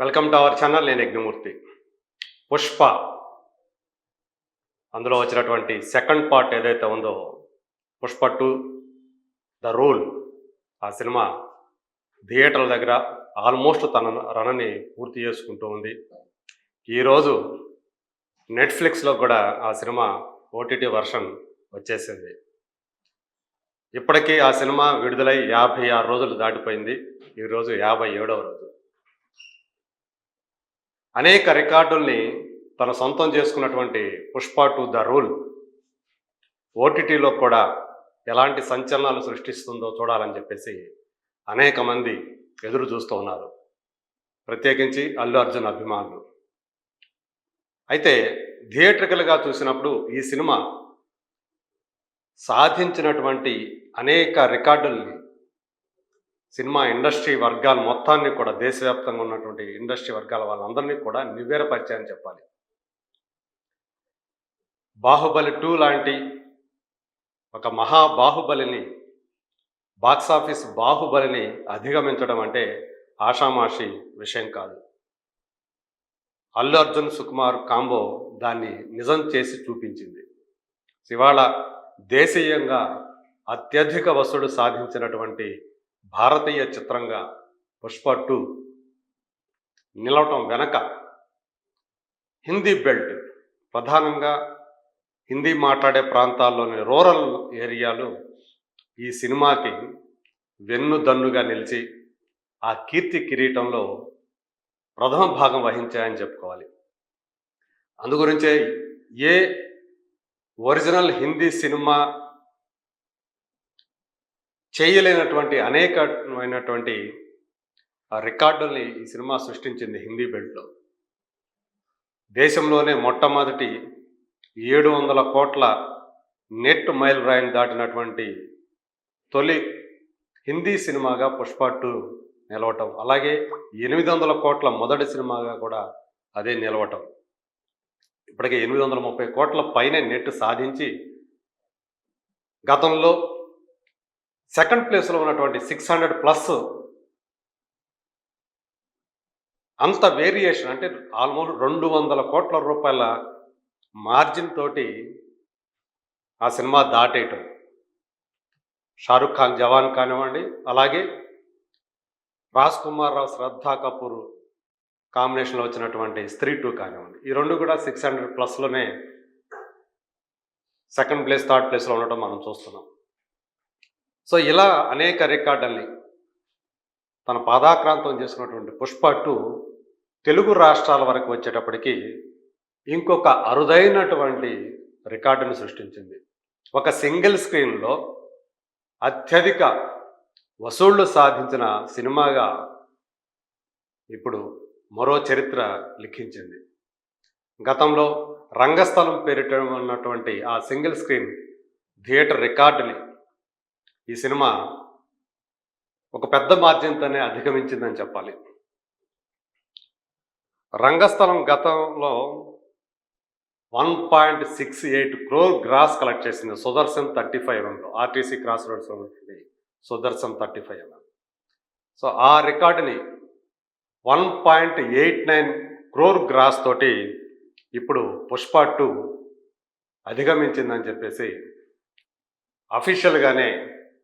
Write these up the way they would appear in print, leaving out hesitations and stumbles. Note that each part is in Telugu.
Welcome to our channel. నేను యజ్ఞమూర్తి. పుష్ప అందులో వచ్చినటువంటి సెకండ్ పార్ట్ ఏదైతే ఉందో, పుష్ప 2 ద రూల్, ఆ సినిమా థియేటర్ల దగ్గర ఆల్మోస్ట్ తన రన్ని పూర్తి చేసుకుంటూ ఉంది. ఈరోజు నెట్ఫ్లిక్స్లో కూడా ఆ సినిమా ఓటీటీ వర్షన్ వచ్చేసింది. ఇప్పటికీ ఆ సినిమా విడుదలై 56 రోజులు దాటిపోయింది. ఈరోజు 57వ రోజు. అనేక రికార్డుల్ని తన సొంతం చేసుకున్నటువంటి పుష్ప 2 ద రూల్ ఓటీటీలో కూడా ఎలాంటి సంచలనాలు సృష్టిస్తుందో చూడాలని చెప్పేసి అనేక మంది ఎదురు చూస్తూ ఉన్నారు, ప్రత్యేకించి అల్లు అర్జున్ అభిమానులు. అయితే థియేట్రికల్గా చూసినప్పుడు ఈ సినిమా సాధించినటువంటి అనేక రికార్డుల్ని సినిమా ఇండస్ట్రీ వర్గాల మొత్తాన్ని కూడా, దేశవ్యాప్తంగా ఉన్నటువంటి ఇండస్ట్రీ వర్గాల వాళ్ళందరినీ కూడా నివేరపరిచాయని చెప్పాలి. బాహుబలి 2 లాంటి ఒక మహాబాహుబలిని, బాక్సాఫీస్ బాహుబలిని అధిగమించడం అంటే ఆషామాషి విషయం కాదు. అల్లు అర్జున్ సుకుమార్ కాంబో దాన్ని నిజం చేసి చూపించింది. ఇవాళ దేశీయంగా అత్యధిక వసూలు సాధించినటువంటి భారతీయ చిత్రంగా పుష్ప 2 నిలవటం వెనక హిందీ బెల్ట్, ప్రధానంగా హిందీ మాట్లాడే ప్రాంతాల్లోని రూరల్ ఏరియాలు ఈ సినిమాకి వెన్నుదన్నుగా నిలిచి ఆ కీర్తి కిరీటంలో ప్రథమ భాగం వహించాయని చెప్పుకోవాలి. అందుగురించే ఏ ఒరిజినల్ హిందీ సినిమా చేయలేనటువంటి అనేకమైనటువంటి రికార్డుల్ని ఈ సినిమా సృష్టించింది హిందీ బెల్ట్లో. దేశంలోనే మొట్టమొదటి 700 కోట్ల నెట్ మైల్ రాయిని దాటినటువంటి తొలి హిందీ సినిమాగా పుష్ప 2 నిలవటం, అలాగే 800 కోట్ల మొదటి సినిమాగా కూడా అదే నిలవటం. ఇప్పటికే 830 కోట్ల పైనే నెట్ సాధించి గతంలో సెకండ్ ప్లేస్లో ఉన్నటువంటి 600+ అంత వేరియేషన్, అంటే ఆల్మోస్ట్ 200 కోట్ల రూపాయల మార్జిన్ తోటి ఆ సినిమా దాటేయటం. షారుఖ్ ఖాన్ జవాన్ కానివ్వండి, అలాగే రాజ్ కుమార్ రావు శ్రద్ధా కపూర్ కాంబినేషన్లో వచ్చినటువంటి స్త్రీ 2 కానివ్వండి, ఈ రెండు కూడా 600+లోనే సెకండ్ ప్లేస్, థర్డ్ ప్లేస్లో ఉండటం మనం చూస్తున్నాం. సో ఇలా అనేక రికార్డుల్ని తన పాదాక్రాంతం చేసుకున్నటువంటి పుష్ప 2 తెలుగు రాష్ట్రాల వరకు వచ్చేటప్పటికి ఇంకొక అరుదైనటువంటి రికార్డును సృష్టించింది. ఒక సింగిల్ స్క్రీన్లో అత్యధిక వసూళ్లు సాధించిన సినిమాగా ఇప్పుడు మరో చరిత్ర లిఖించింది. గతంలో రంగస్థలం పేరిట ఉన్నటువంటి ఆ సింగిల్ స్క్రీన్ థియేటర్ రికార్డుని ఈ సినిమా ఒక పెద్ద మార్జిన్తోనే అధిగమించిందని చెప్పాలి. రంగస్థలం గతంలో 1.68 crore గ్రాస్ కలెక్ట్ చేసింది Sudarshan 35mm, RTC cross roads ఉంటుంది సుదర్శన్ 35mm. సో ఆ రికార్డుని 1.89 crore గ్రాస్ తోటి ఇప్పుడు పుష్ప 2 అధిగమించిందని చెప్పేసి అఫీషియల్గానే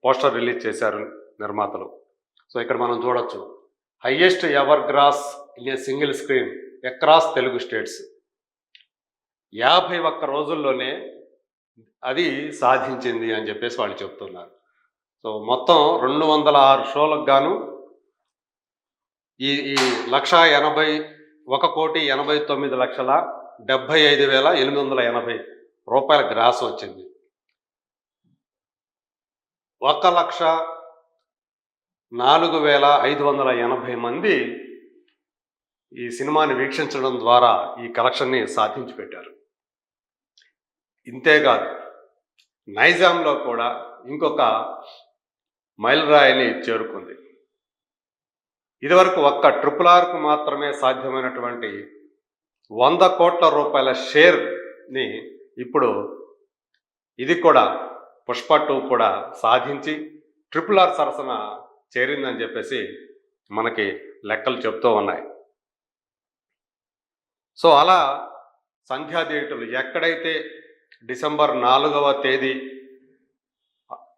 పోస్టర్ రిలీజ్ చేశారు నిర్మాతలు. సో ఇక్కడ మనం చూడొచ్చు, highest ever gross in a single screen across Telugu states. 51 రోజుల్లోనే అది సాధించింది అని చెప్పేసి వాళ్ళు చెప్తున్నారు. సో మొత్తం 206 షోలకు గాను ఈ 1,89,75,880 రూపాయల గ్రాస్ వచ్చింది. 1,04,580 మంది ఈ సినిమాని వీక్షించడం ద్వారా ఈ కలెక్షన్ని సాధించి పెట్టారు. ఇంతేకాదు, నైజాంలో కూడా ఇంకొక మైలురాయిని చేరుకుంది. ఇదివరకు ఒక్క RRRకు మాత్రమే సాధ్యమైనటువంటి 100 కోట్ల రూపాయల షేర్ని ఇప్పుడు ఇది కూడా పుష్ప 2 కూడా సాధించి RRR సరసన చేరిందని చెప్పేసి మనకి లెక్కలు చెప్తూ ఉన్నాయి. సో అలా సంధ్యా థియేటర్లు ఎక్కడైతే డిసెంబర్ 4వ తేదీ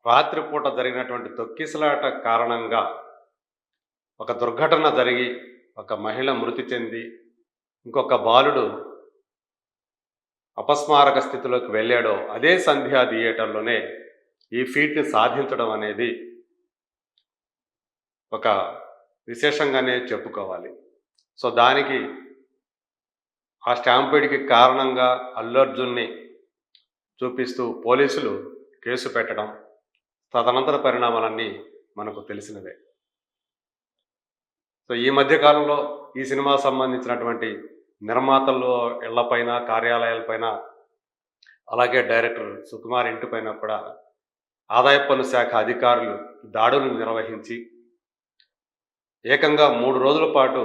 రాత్రిపూట జరిగినటువంటి తొక్కిసలాట కారణంగా ఒక దుర్ఘటన జరిగి ఒక మహిళ మృతి చెంది ఇంకొక బాలుడు అపస్మారక స్థితిలోకి వెళ్ళాడో అదే సంధ్యా థియేటర్లోనే ఈ ఫీట్ని సాధించడం అనేది ఒక విశేషంగానే చెప్పుకోవాలి. సో దానికి ఆ స్టాంపీడ్కి కారణంగా అల్లు అర్జున్ని చూపిస్తూ పోలీసులు కేసు పెట్టడం, తదనంతర పరిణామాలన్నీ మనకు తెలిసినవే. సో ఈ మధ్యకాలంలో ఈ సినిమా సంబంధించినటువంటి నిర్మాతలు ఇళ్లపైన, కార్యాలయాలపైన, అలాగే డైరెక్టర్ సుకుమార్ ఇంటిపైన కూడా ఆదాయపు పన్ను శాఖ అధికారులు దాడులు నిర్వహించి ఏకంగా 3 రోజుల పాటు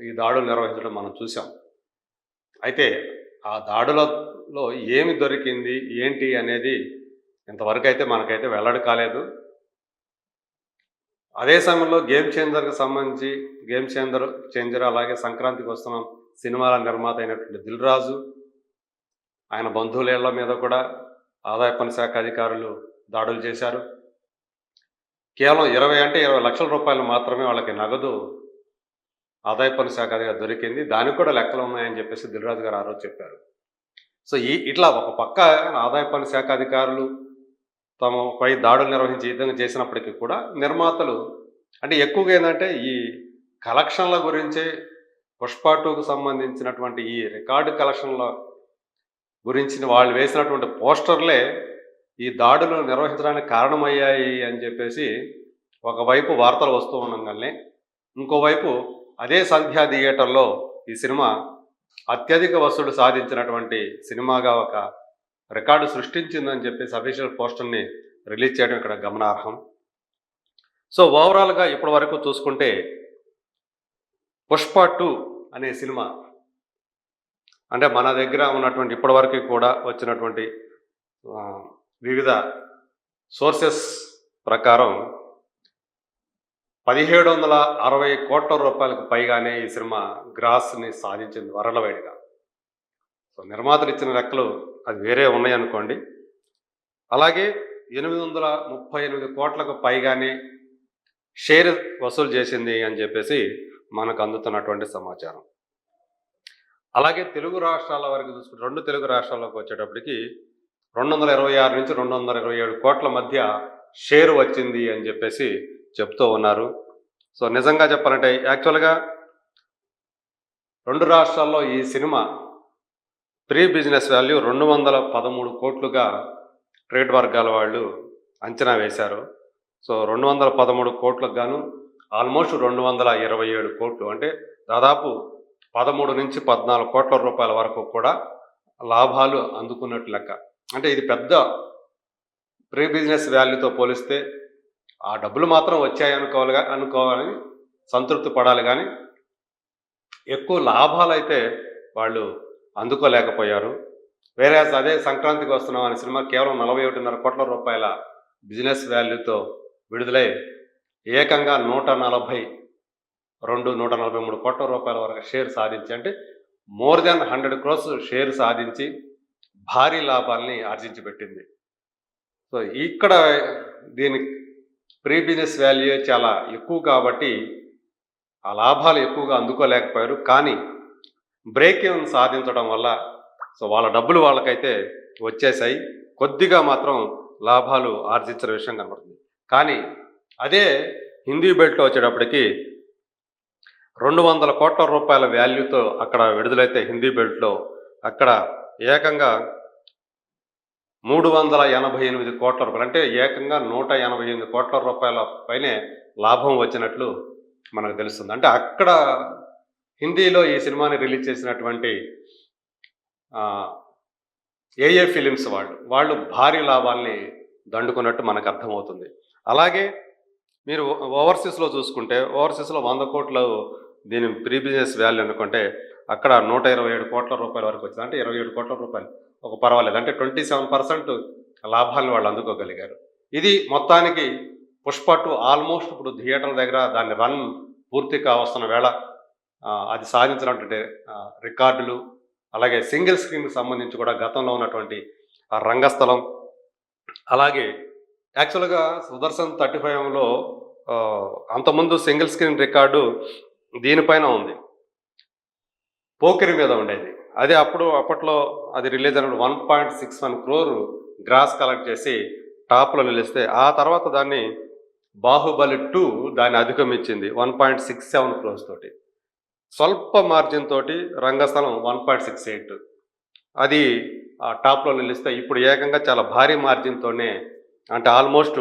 ఈ దాడులు నిర్వహించడం మనం చూసాం. అయితే ఆ దాడులలో ఏమి దొరికింది ఏంటి అనేది ఇంతవరకు అయితే మనకైతే వెల్లడి కాలేదు. అదే సమయంలో గేమ్ చేంజర్కి సంబంధించి గేమ్ చేంజర్ అలాగే సంక్రాంతికి వస్తున్న సినిమాల నిర్మాత అయినటువంటి దిల్ రాజు, ఆయన బంధువుల ఇళ్ల మీద కూడా ఆదాయ పన్ను శాఖ అధికారులు దాడులు చేశారు. కేవలం 20 లక్షల రూపాయలు మాత్రమే వాళ్ళకి నగదు ఆదాయ పన్ను శాఖ అధికారి దొరికింది. దానికి కూడా లెక్కలు ఉన్నాయని చెప్పేసి దిల్ రాజు గారు ఆ రోజు చెప్పారు. సో ఇట్లా ఒక పక్క ఆదాయ పన్ను శాఖ అధికారులు తమపై దాడులు నిర్వహించి ఈ విధంగా చేసినప్పటికీ కూడా నిర్మాతలు అంటే ఎక్కువగా ఏంటంటే ఈ కలెక్షన్ల గురించే పుష్ప 2కు సంబంధించినటువంటి ఈ రికార్డు కలెక్షన్ల గురించి వాళ్ళు వేసినటువంటి పోస్టర్లే ఈ దాడులు నిర్వహించడానికి కారణమయ్యాయి అని చెప్పేసి ఒకవైపు వార్తలు వస్తూ ఉండగానే ఇంకోవైపు అదే సంధ్యా థియేటర్లో ఈ సినిమా అత్యధిక వసూలు సాధించినటువంటి సినిమాగా ఒక రికార్డు సృష్టించిందని చెప్పేసి అఫీషియల్ పోస్టర్ని రిలీజ్ చేయడం ఇక్కడ గమనార్హం. సో ఓవరాల్గా ఇప్పటి వరకు చూసుకుంటే పుష్ప 2 అనే సినిమా అంటే మన దగ్గర ఉన్నటువంటి ఇప్పటివరకు కూడా వచ్చినటువంటి వివిధ సోర్సెస్ ప్రకారం 1760 కోట్ల రూపాయలకు పైగానే ఈ సినిమా గ్రాస్ని సాధించింది వరల్డ్‌వైడ్‌గా. సో నిర్మాతలు ఇచ్చిన లెక్కలు అది వేరే ఉన్నాయనుకోండి. అలాగే 838 కోట్లకు పైగానే షేర్ వసూలు చేసింది అని చెప్పేసి మనకు అందుతున్నటువంటి సమాచారం. అలాగే తెలుగు రాష్ట్రాల వరకు చూసుకుంటే 2 తెలుగు రాష్ట్రాల్లోకి వచ్చేటప్పటికి 226 నుంచి 227 కోట్ల మధ్య షేర్ వచ్చింది అని చెప్పేసి చెప్తూ ఉన్నారు. సో నిజంగా చెప్పాలంటే యాక్చువల్గా 2 రాష్ట్రాల్లో ఈ సినిమా ప్రీ బిజినెస్ వాల్యూ 213 కోట్లుగా ట్రేడ్ వర్గాల వాళ్ళు అంచనా వేశారు. సో 213 కోట్లకు గాను ఆల్మోస్ట్ 227 కోట్లు అంటే దాదాపు 13 నుంచి 14 కోట్ల రూపాయల వరకు కూడా లాభాలు అందుకున్నట్టు లెక్క. అంటే ఇది పెద్ద ప్రీ బిజినెస్ వాల్యూతో పోలిస్తే ఆ డబ్బులు మాత్రం వచ్చాయి అనుకోవాలని సంతృప్తి పడాలి, కానీ ఎక్కువ లాభాలు అయితే వాళ్ళు అందుకోలేకపోయారు. వేరే అదే సంక్రాంతికి వస్తున్నాం అనే సినిమా కేవలం 41.5 కోట్ల రూపాయల బిజినెస్ వాల్యూతో విడుదలై ఏకంగా 143 కోట్ల రూపాయల వరకు షేర్ సాధించి అంటే మోర్ దాన్ 100 crores షేర్ సాధించి భారీ లాభాల్ని ఆర్జించి పెట్టింది. సో ఇక్కడ దీని ప్రీ బిజినెస్ వాల్యూ చాలా ఎక్కువ కాబట్టి ఆ లాభాలు ఎక్కువగా అందుకోలేకపోయారు. కానీ బ్రేక్ ఈవెన్ సాధించడం వల్ల సో వాళ్ళ డబ్బులు వాళ్ళకైతే వచ్చేసాయి. కొద్దిగా మాత్రం లాభాలు ఆర్జించిన విషయం కనబడుతుంది. కానీ అదే హిందీ బెల్ట్లో వచ్చేటప్పటికి 200 కోట్ల రూపాయల వాల్యూతో అక్కడ విడుదలైతే హిందీ బెల్ట్లో అక్కడ ఏకంగా 388 కోట్ల రూపాయలు అంటే ఏకంగా 188 కోట్ల రూపాయల పైనే లాభం వచ్చినట్లు మనకు తెలుస్తుంది. అంటే అక్కడ హిందీలో ఈ సినిమాని రిలీజ్ చేసినటువంటి ఏఏ ఫిలిమ్స్ వాళ్ళు భారీ లాభాల్ని దండుకున్నట్టు మనకు అర్థమవుతుంది. అలాగే మీరు ఓవర్సీస్లో చూసుకుంటే ఓవర్సీస్లో 100 కోట్లు దీని ప్రీ బిజినెస్ వాల్యూ అనుకుంటే అక్కడ 127 కోట్ల రూపాయల వరకు వచ్చింది. అంటే 27 కోట్ల రూపాయలు ఒక పర్వాలేదు, అంటే 27% లాభాలను వాళ్ళు అందుకోగలిగారు. ఇది మొత్తానికి పుష్ప 2 ఆల్మోస్ట్ ఇప్పుడు థియేటర్ల దగ్గర దాన్ని రన్ పూర్తిగా వస్తున్న వేళ అది సాధించినటువంటి రికార్డులు అలాగే సింగిల్ స్క్రీన్‌కి సంబంధించి కూడా గతంలో ఉన్నటువంటి ఆ రంగస్థలం, అలాగే యాక్చువల్‌గా 'సుదర్శన్ 35లో' అంతకుముందు సింగిల్ స్క్రీన్ రికార్డు దీనిపైన ఉంది. 'పోకిరి' మీద ఉండేది. అది అప్పట్లో అది రిలీజ్ అయినప్పుడు 1.61 క్రోర్ గ్రాస్ కలెక్ట్ చేసి టాప్‌లో నిలిస్తే, ఆ తర్వాత దాన్ని 'బాహుబలి 2' దాన్ని అధిగమించింది 1.67 క్రోర్స్ తోటి. స్వల్ప మార్జిన్ తోటి రంగస్థలం 1.68, అది టాప్‌లో నిలిస్తే, ఇప్పుడు ఏకంగా చాలా భారీ మార్జిన్‌తోనే, అంటే ఆల్మోస్ట్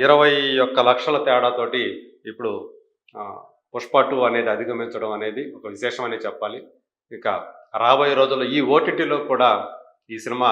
21,00,000 తేడాతోటి ఇప్పుడు ఆహ్, 'పుష్ప 2' అనేది అధిగమించడం అనేది ఒక విశేషమనే చెప్పాలి. ఇక రాబోయే రోజుల్లో ఈ ఓటీటీలో కూడా ఈ సినిమా